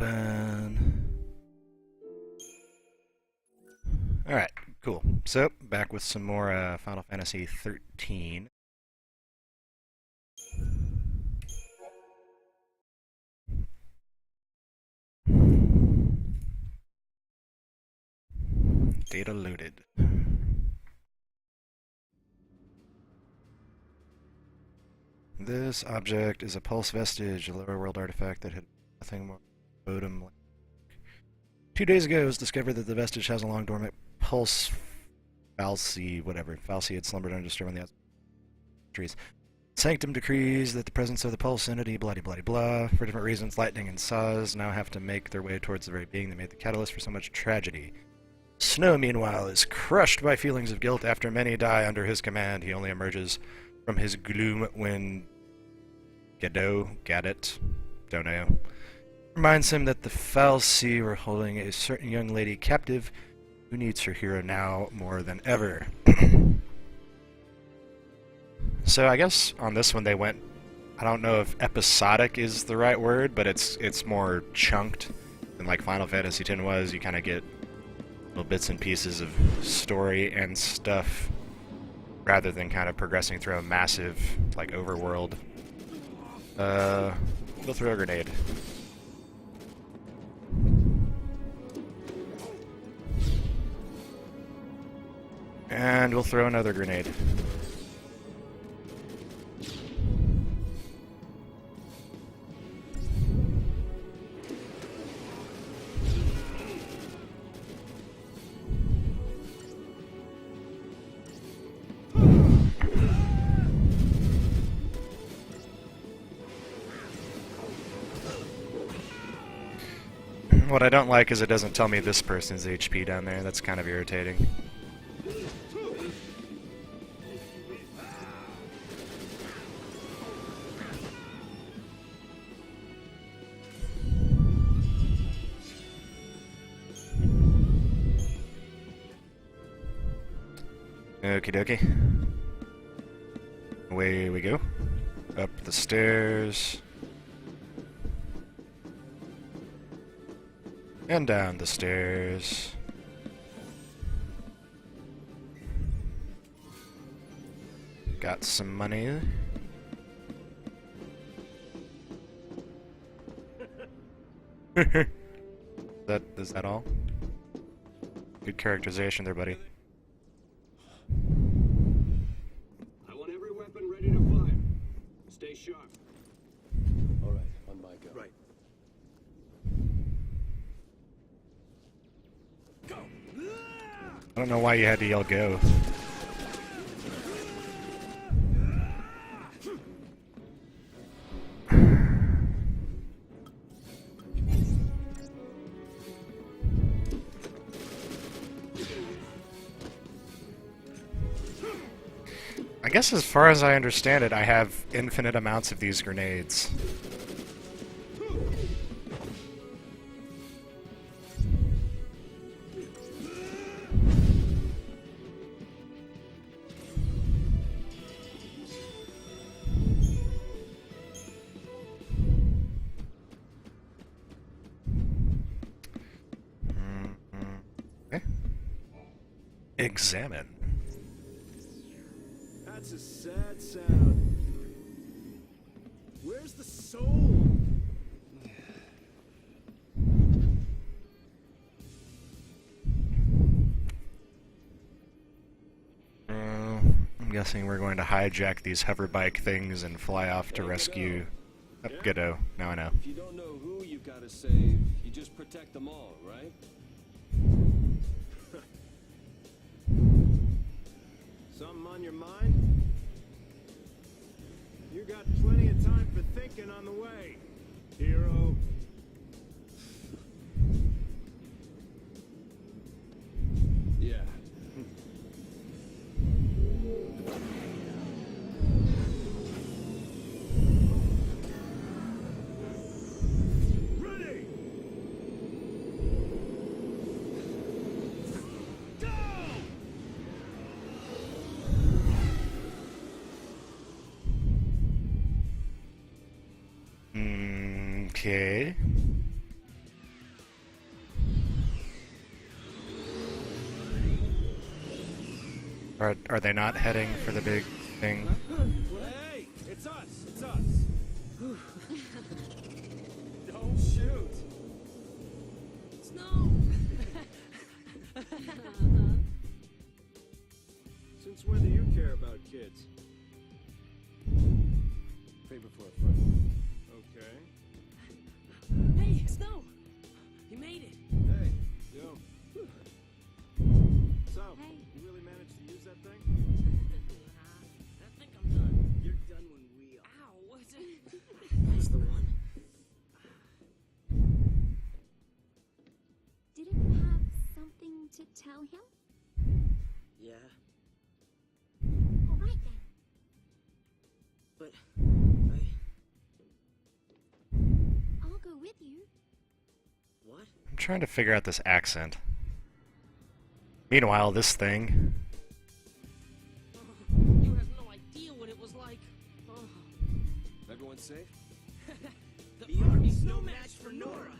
open. Alright, cool. So, back with some more Final Fantasy XIII. Data loaded. This object is a pulse vestige, a lower world artifact that had nothing more modem. 2 days ago, it was discovered that the vestige has a long dormant pulse falsi, whatever. Falsi had slumbered undisturbed on the outside trees. Sanctum decrees that the presence of the pulse entity, blah blah blah. For different reasons, Lightning and Saz now have to make their way towards the very being that made the catalyst for so much tragedy. Snow, meanwhile, is crushed by feelings of guilt after many die under his command. He only emerges from his gloom when Gadot, don't know, reminds him that the falsi were holding a certain young lady captive who needs her hero now more than ever. So I guess on this one they went, I don't know if episodic is the right word, but it's more chunked than like Final Fantasy X was. You kind of get little bits and pieces of story and stuff rather than kind of progressing through a massive like overworld. We'll throw a grenade. And we'll throw another grenade. What I don't like is it doesn't tell me this person's HP down there. That's kind of irritating. Okie dokie. Away we go. Up the stairs. And down the stairs. Got some money. Is that all? Good characterization there, buddy. I want every weapon ready to fire. Stay sharp. All right, on my go. Right. I don't know why you had to yell go. I guess as far as I understand it, I have infinite amounts of these grenades. Okay. Examine. That's a sad sound. Where's the soul? I'm guessing we're going to hijack these hoverbike things and fly off to rescue Godot. Now I know. If you don't know who you gotta save, you just protect them all, right? Something on your mind? You got plenty of time for thinking on the way, hero. Yeah. Ready! Go! Okay. Are they not heading for the big thing? Hey, it's us. It's us. Don't shoot. Snow! Since when do you care about kids? Favor for a friend. Okay. Hey, Snow! You made it! Hey, yo. So, Hey. you really managed to use that thing? I think I'm done. You're done when we are. Ow, what's it? That's the one. Didn't you have something to tell him? Yeah, All right then. but I'll go with you. what? I'm trying to figure out this accent. Meanwhile, this thing. You have no idea what it was like. Oh, Everyone safe? the army's no match for Nora.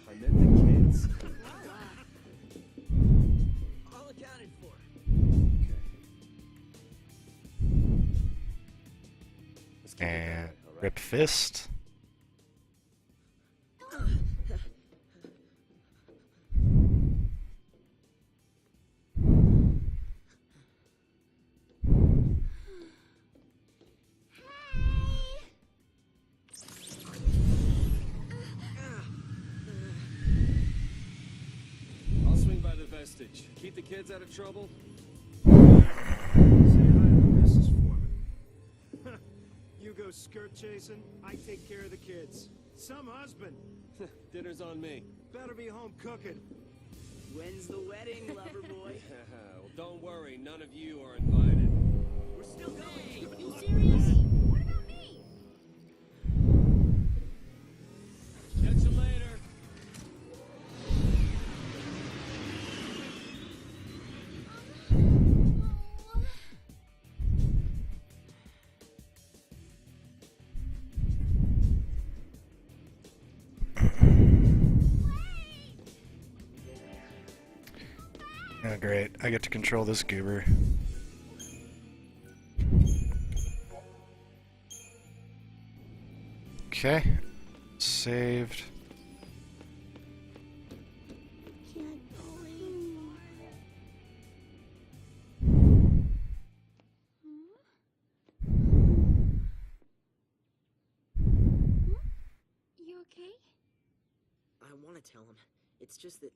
I meant the kids. All accounted for. Okay. Let's keep it And that way, all right? Rip Fist. I'll swing by the vestige. Keep the kids out of trouble. Say hi to Mrs. Foreman. You go skirt chasing, I take care of the kids. Some husband. Dinner's on me. Better be home cooking. When's the wedding, lover boy? Well, don't worry, none of you are invited. We're still going. Hey, you serious? What about me? Catch you later. Oh, great. I get to control this goober. Okay. Saved. Can't believe. You okay? I want to tell him. It's just that.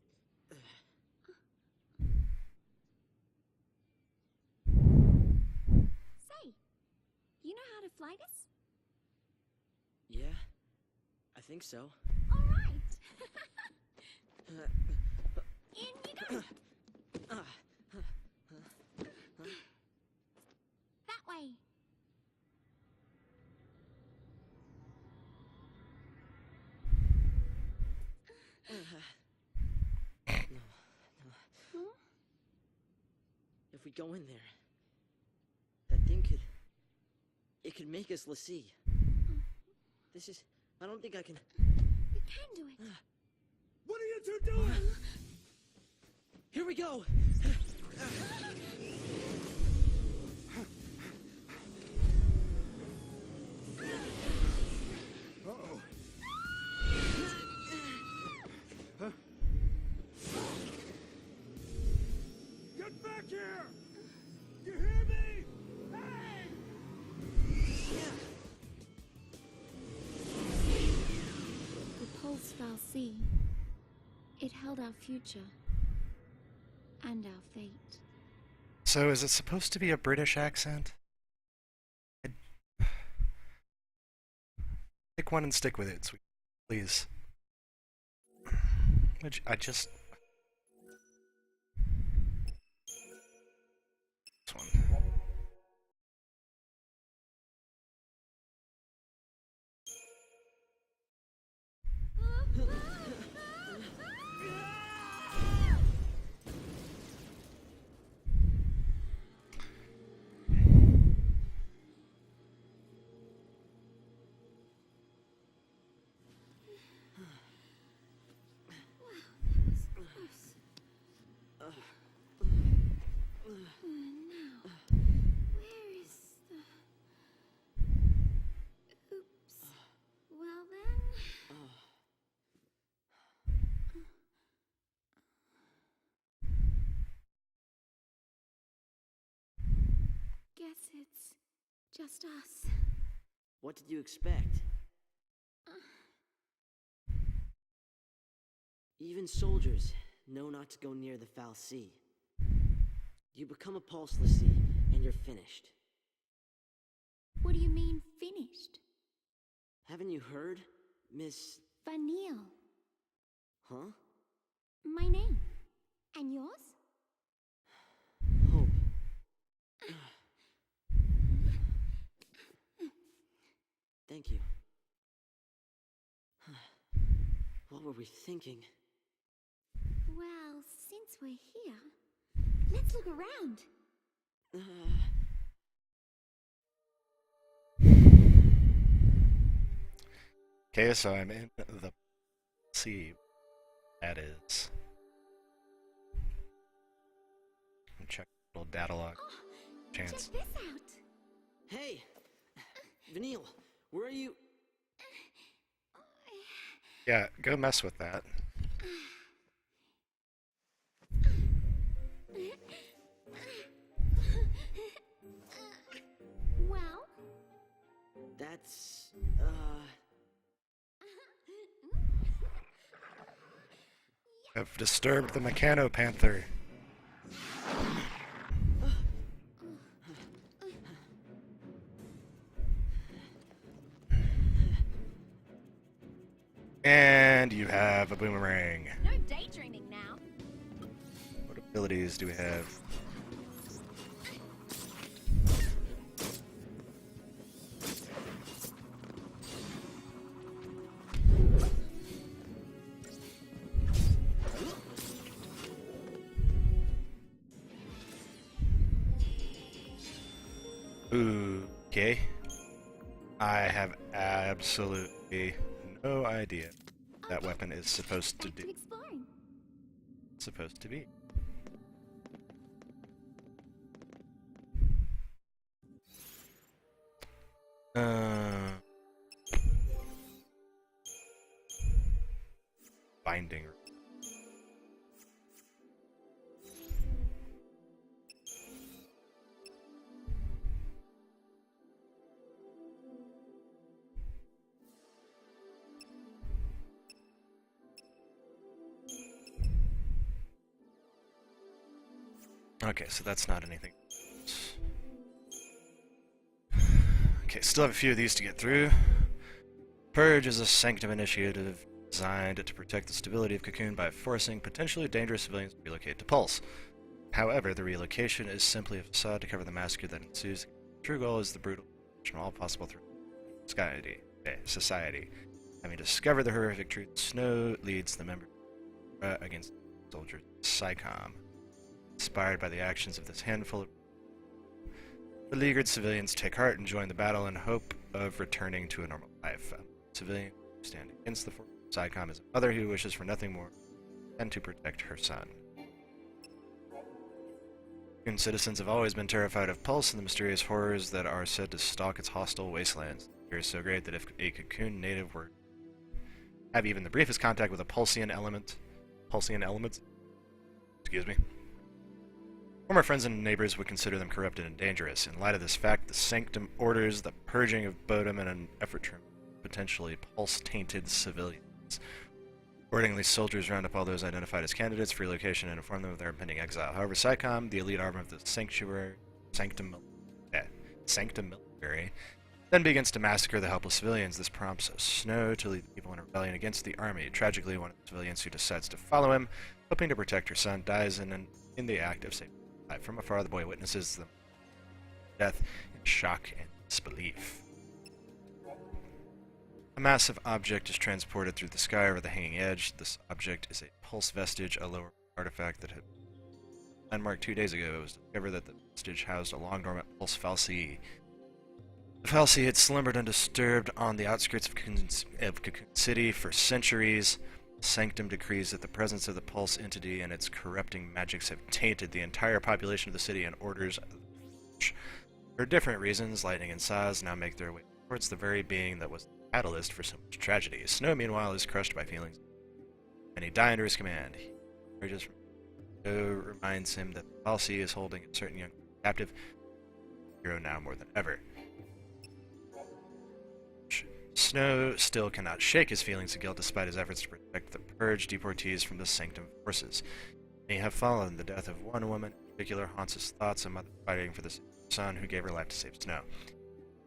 Say, you know how to fly this? Yeah, I think so. All right. In you go. That way. If we go in there, that thing could. It could make us Lassie. This is. I don't think I can. You can do it. What are you two doing? Here we go! Uh-oh. Get back here! You hear me? Hey! The pulse Valsi. It held our future. And our fate. So, is it supposed to be a British accent? Pick one and stick with it, sweet. Please. I just... This one. guess it's just us. What did you expect? Even soldiers know not to go near the Foul Sea. You become a Pulse Lassie, and you're finished. What do you mean, finished? Haven't you heard, Miss... Vanille. Huh? My name. And yours? Hope. Thank you. What were we thinking? Well, since we're here, let's look around. Okay, so I'm in the sea. That is. Check a little data log. Chance. Check this out. Hey! Vanille, where are you? Yeah, go mess with that. Well? That's... I've disturbed the Mechanopanther. And you have a boomerang. No daydreaming now. What abilities do we have? Okay. I have absolutely no idea what that weapon is supposed to Back do. to exploring. Supposed to be. Binding. Okay, so that's not anything. Okay, still have a few of these to get through. Purge is a sanctum initiative designed to protect the stability of Cocoon by forcing potentially dangerous civilians to relocate to Pulse. However, the relocation is simply a facade to cover the massacre that ensues. The true goal is the brutal from all possible threats to society. Having discovered the horrific truth, Snow leads the member against soldiers XIII. Inspired by the actions of this handful of beleaguered civilians take heart and join the battle in hope of returning to a normal life. Civilian standing against the force of XIII is a mother who wishes for nothing more than to protect her son. Cocoon citizens have always been terrified of Pulse and the mysterious horrors that are said to stalk its hostile wastelands. The fear is so great that if a Cocoon native were have even the briefest contact with a Pulsian element, excuse me, former friends and neighbors would consider them corrupted and dangerous. In light of this fact, the Sanctum orders the purging of Bodum in an effort to potentially Pulse-tainted civilians. Accordingly, soldiers round up all those identified as candidates for relocation and inform them of their impending exile. However, XIII, the elite arm of the Sanctum Military, then begins to massacre the helpless civilians. This prompts Snow to lead the people in a rebellion against the army. Tragically, one of the civilians who decides to follow him, hoping to protect her son, dies in the act of saving her life. From afar, the boy witnesses the death in shock and disbelief. A massive object is transported through the sky over the hanging edge. This object is a pulse vestige, a lower artifact that had been landmarked 2 days ago. It was discovered that the vestige housed a long-dormant pulse fal'Cie. The fal'Cie had slumbered undisturbed on the outskirts of Cocoon City for centuries. Sanctum decrees that the presence of the pulse entity and its corrupting magics have tainted the entire population of the city, and orders for different reasons, lightning and Saz now make their way towards the very being that was the catalyst for so much tragedy. Snow, meanwhile, is crushed by feelings, and he die under his command. He emerges from Snow reminds him that the fal'Cie is holding a certain young captive. hero now more than ever. Snow still cannot shake his feelings of guilt despite his efforts to protect the purge deportees from the sanctum forces. Many have fallen. The death of one woman in particular haunts his thoughts, a mother fighting for the son who gave her life to save Snow.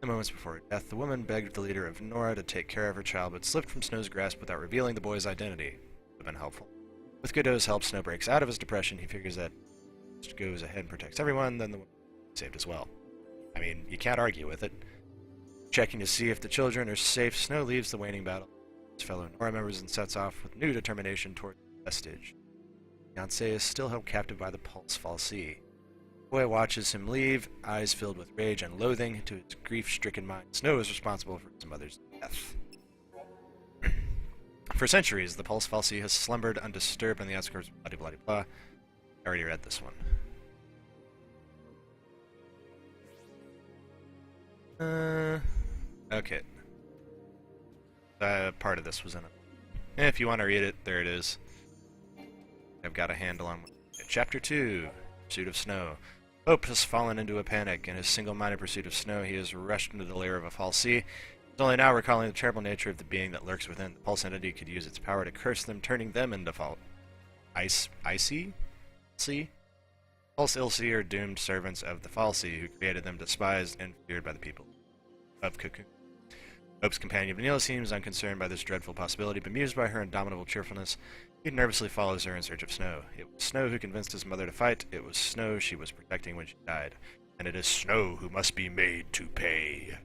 In the moments before her death, the woman begged the leader of Nora to take care of her child, but slipped from Snow's grasp without revealing the boy's identity. Would have been helpful. With Godot's help, Snow breaks out of his depression. He figures that if he goes ahead and protects everyone, then the woman will be saved as well. I mean, you can't argue with it. Checking to see if the children are safe, Snow leaves the waning battle with his fellow Nora members and sets off with new determination toward the vestige. Fiancé is still held captive by the Pulse Fal'Cie. The boy watches him leave, eyes filled with rage and loathing. To his grief-stricken mind, Snow is responsible for his mother's death. For centuries, the Pulse Fal'Cie has slumbered undisturbed on the outskirts of blah-de-blah-de-blah. I already read this one. Okay. Part of this was in it. If you want to read it, there it is. I've got a handle on it. Chapter 2, Pursuit of Snow. Hope has fallen into a panic. In his single-minded pursuit of Snow, he has rushed into the lair of a Fal'Cie. He's only now recalling the terrible nature of the being that lurks within. The Pulse entity could use its power to curse them, turning them into Icy? See? Pulse Il'Cie are doomed servants of the Fal'Cie, who created them, despised and feared by the people of Cocoon. Hope's companion Vanilla seems unconcerned by this dreadful possibility, bemused by her indomitable cheerfulness. He nervously follows her in search of Snow. It was Snow who convinced his mother to fight. It was Snow she was protecting when she died. And it is Snow who must be made to pay.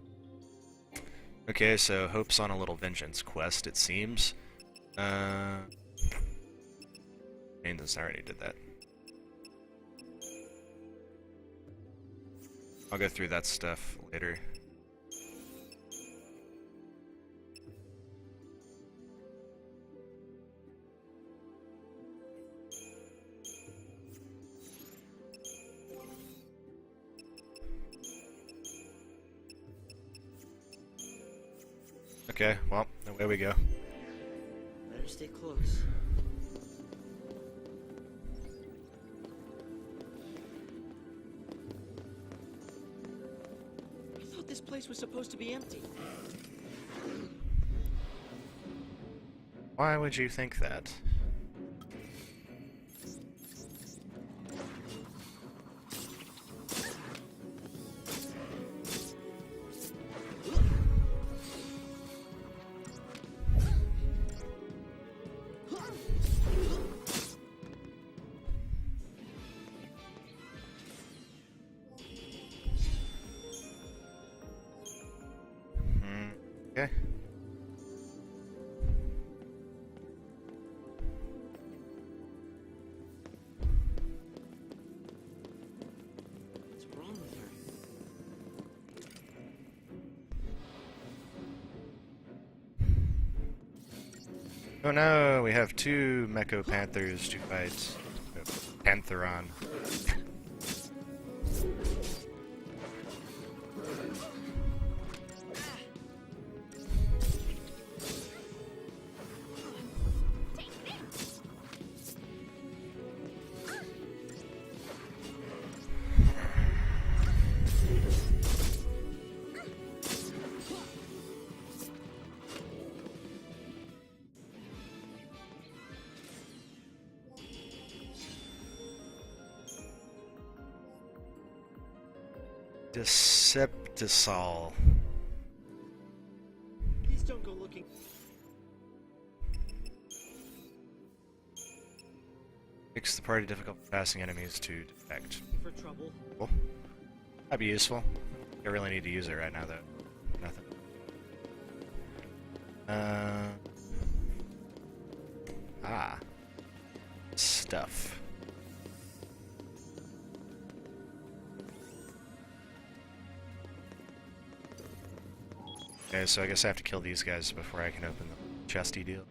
Okay, so Hope's on a little vengeance quest, it seems. Nathan's already did that. I'll go through that stuff later. Okay, well, away we go. Better stay close. I thought this place was supposed to be empty. Why would you think that? Okay. What's wrong with her? Oh no, we have two Mecho Panthers to fight. Pantheron. Deceptisol. Please don't go looking. Makes the party difficult for passing enemies to detect. For trouble. Cool. That'd be useful. I really need to use it right now, though. Nothing. Stuff. Okay, so I guess I have to kill these guys before I can open the chesty deal.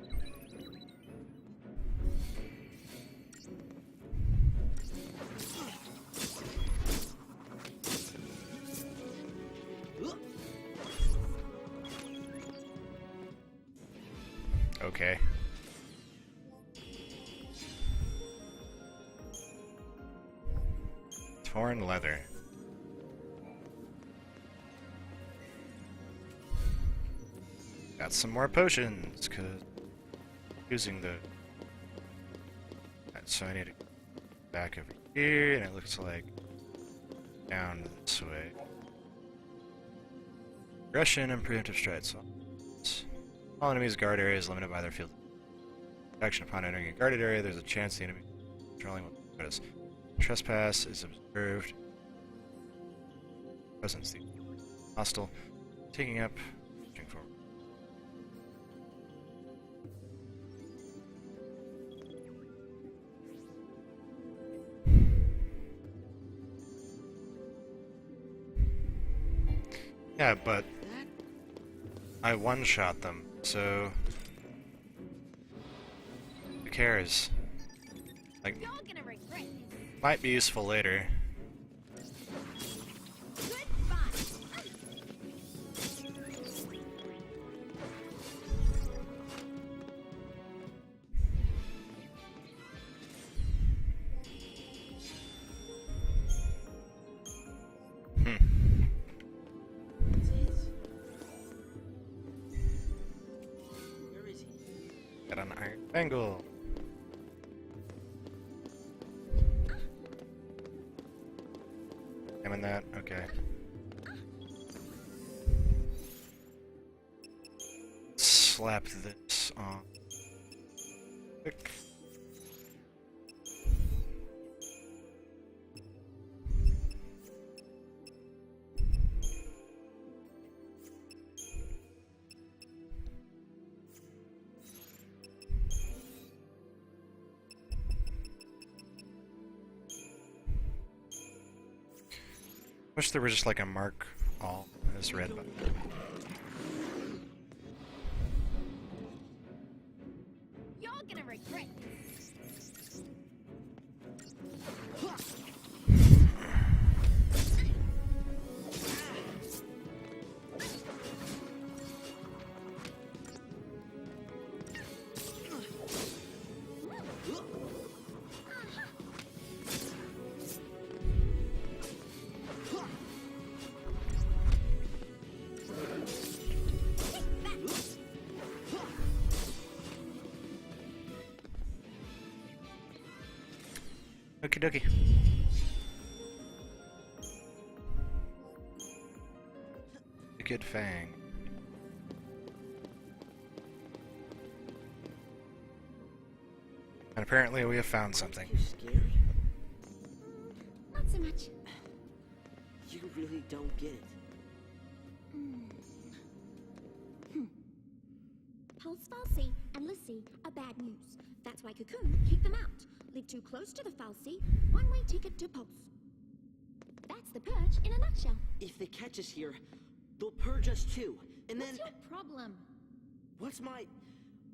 Okay. Torn leather. got some more potions, because using the... Right, so I need to go back over here, and it looks like down this way. Aggression and preemptive strides. All enemies' guard area is limited by their field. Action upon entering a guarded area, there's a chance the enemy controlling will notice. Trespass is observed. Presence hostile. Taking up. Pushing forward. Yeah, but I one-shot them, so who cares? Like, You're gonna regret this. might be useful later. Goodbye. Hmm. Where is he? Got an iron bangle. Aiming that? Okay. Slap this on. Quick. Wish there was just like a mark all as red button. You're gonna regret this. Okie dokie. Good Fang. And apparently we have found something. You scared? Not so much. You really don't get it. Pulse Falsey and Lissy are bad news. That's why Cocoon kicked them out. Live too close to the Falsey, one-way ticket to Pulse. That's the purge in a nutshell. If they catch us here, they'll purge us too. And then... What's your problem? What's my...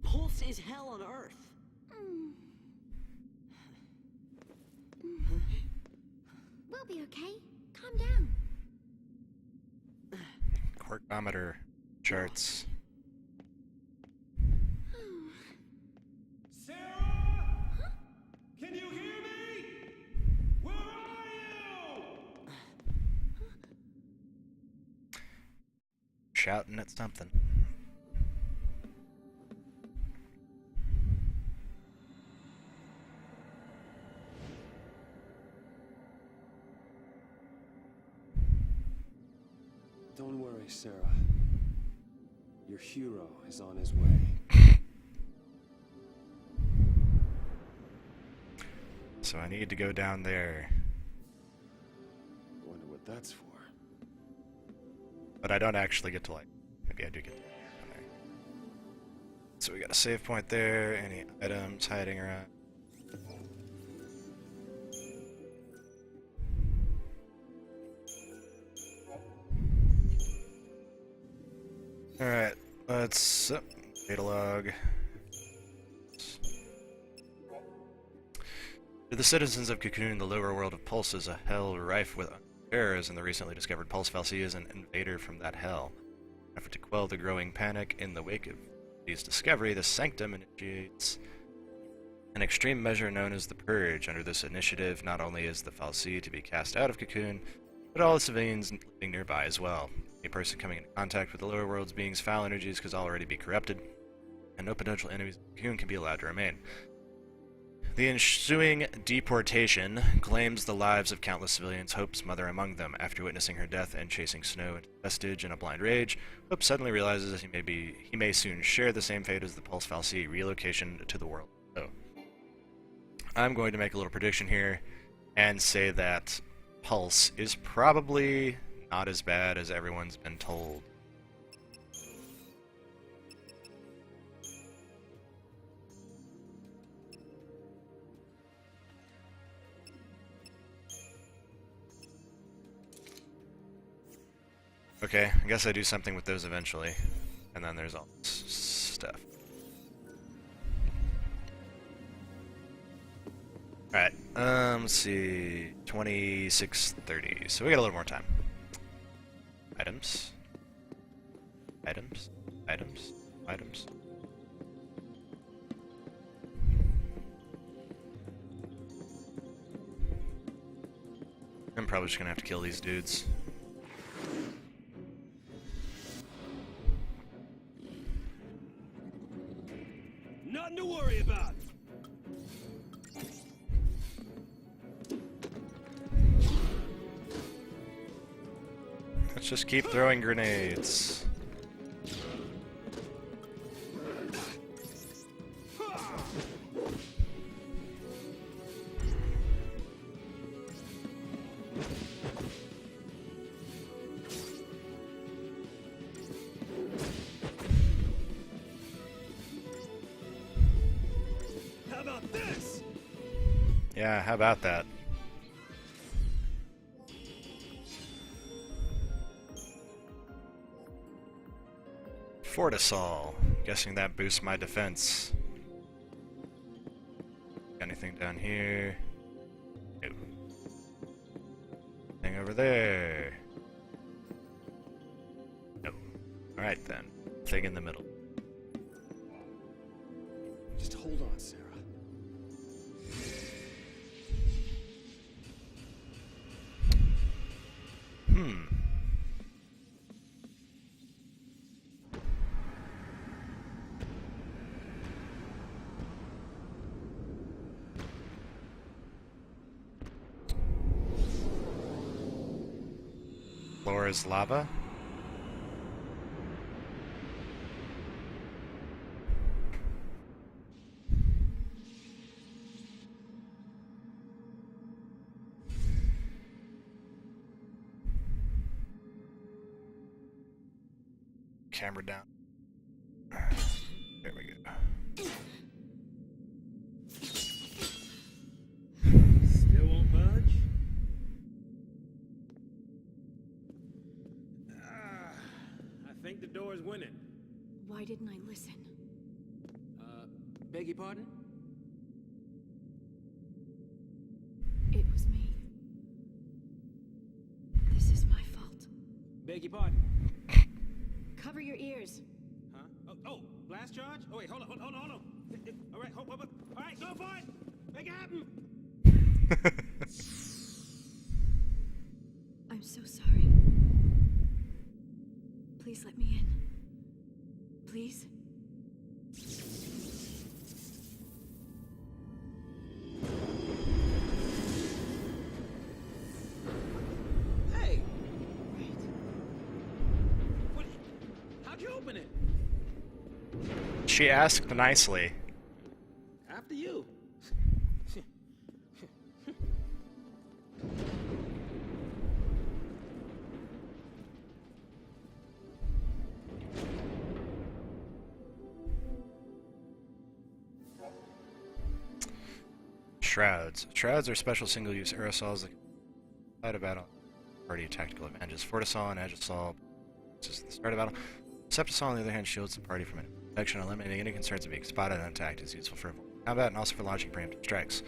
Pulse is hell on Earth. We'll be okay. Calm down. Quarkometer charts. Sarah? Can you hear me? Where are you? Shouting at something. Don't worry, Sarah. Your hero is on his way. So I need to go down there. Wonder what that's for. But I don't actually get to, like, maybe I do get down there. So we got a save point there, any items hiding around. Alright, let's... data log. To the citizens of Cocoon, the lower world of Pulse is a hell rife with errors, and the recently discovered Pulse Falsi is an invader from that hell. In an effort to quell the growing panic in the wake of his discovery, the Sanctum initiates an extreme measure known as the Purge. Under this initiative, not only is the Falsi to be cast out of Cocoon, but all the civilians living nearby as well. A person coming into contact with the lower world's beings' foul energies could already be corrupted, and no potential enemies of the cocoon can be allowed to remain. The ensuing deportation claims the lives of countless civilians, Hope's mother among them. After witnessing her death and chasing Snow into the Vestige in a blind rage, Hope suddenly realizes he may soon share the same fate as the Pulse Fal'Cie, relocation to the world. So, I'm going to make a little prediction here and say that Pulse is probably not as bad as everyone's been told. Okay, I guess I do something with those eventually. And then there's all this stuff. Alright, let's see. 2630. So we got a little more time. Items. Items. Items. Items. I'm probably just gonna have to kill these dudes. Nothing to worry about. Let's just keep throwing grenades. How about this? Yeah, how about that? Fortisol. Guessing that boosts my defense. Anything down here? No. Anything over there? No. Alright then. Thing in the middle. Just hold on, Sarah. Floor is lava. Camera down. There we go. Still won't budge? I think the door's winning. Why didn't I listen? Beg your pardon? It was me. This is my fault. Beg your pardon? Cover your ears. Huh? Oh, blast charge? Oh, wait, hold on. All right, hold. All right, go for it. Make it happen. I'm so sorry. Please let me in. Please? Hey! Right. What? How'd you open it? She asked nicely. After you. Shrouds. Shrouds are special single-use aerosols that can fight a battle. Party tactical advantages. Fortisol and Agisol. This is the start of battle. Septisol, on the other hand, shields the party from infection, eliminating any concerns of being spotted and attacked. Is useful for combat and also for launching preemptive strikes.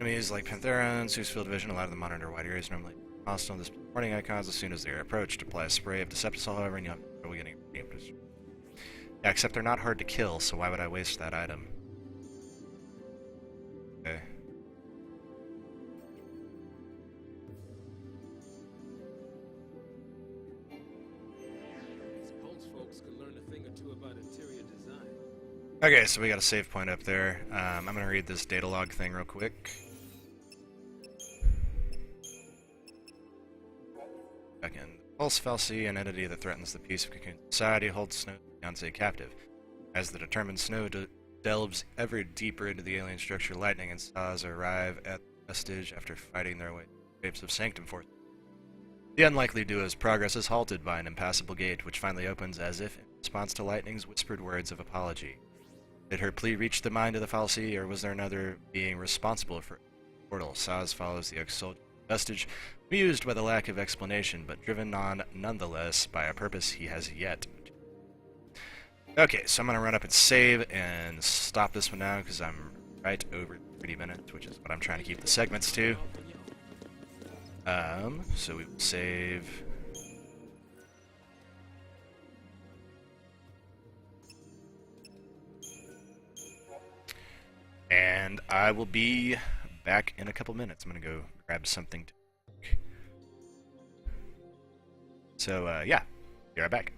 Enemies like Pantherons, whose field of vision allow them to monitor wide areas, normally hostile in this warning icons as soon as they are approached. Apply a spray of Deceptisol, however, and you'll have trouble getting preemptive. Yeah, except they're not hard to kill, so why would I waste that item? Okay. Okay, so we got a save point up there. I'm gonna read this data log thing real quick. Second, Pulse Falsi, an entity that threatens the peace of Cocoon society, holds Snow's fiancée captive. As the determined Snow delves ever deeper into the alien structure, Lightning and Saz arrive at the vestige after fighting their way through the shapes of Sanctum Force. The unlikely duo's progress is halted by an impassable gate, which finally opens as if in response to Lightning's whispered words of apology. Did her plea reach the mind of the Falsi, or was there another being responsible for the portal? Saz follows the ex-soldier vestige, amused by the lack of explanation, but driven on nonetheless by a purpose he has yet. Okay, so I'm going to run up and save and stop this one now, because I'm right over 30 minutes, which is what I'm trying to keep the segments to. So we will save. And I will be back in a couple minutes. I'm going to go grab something to drink. So, yeah, be right back.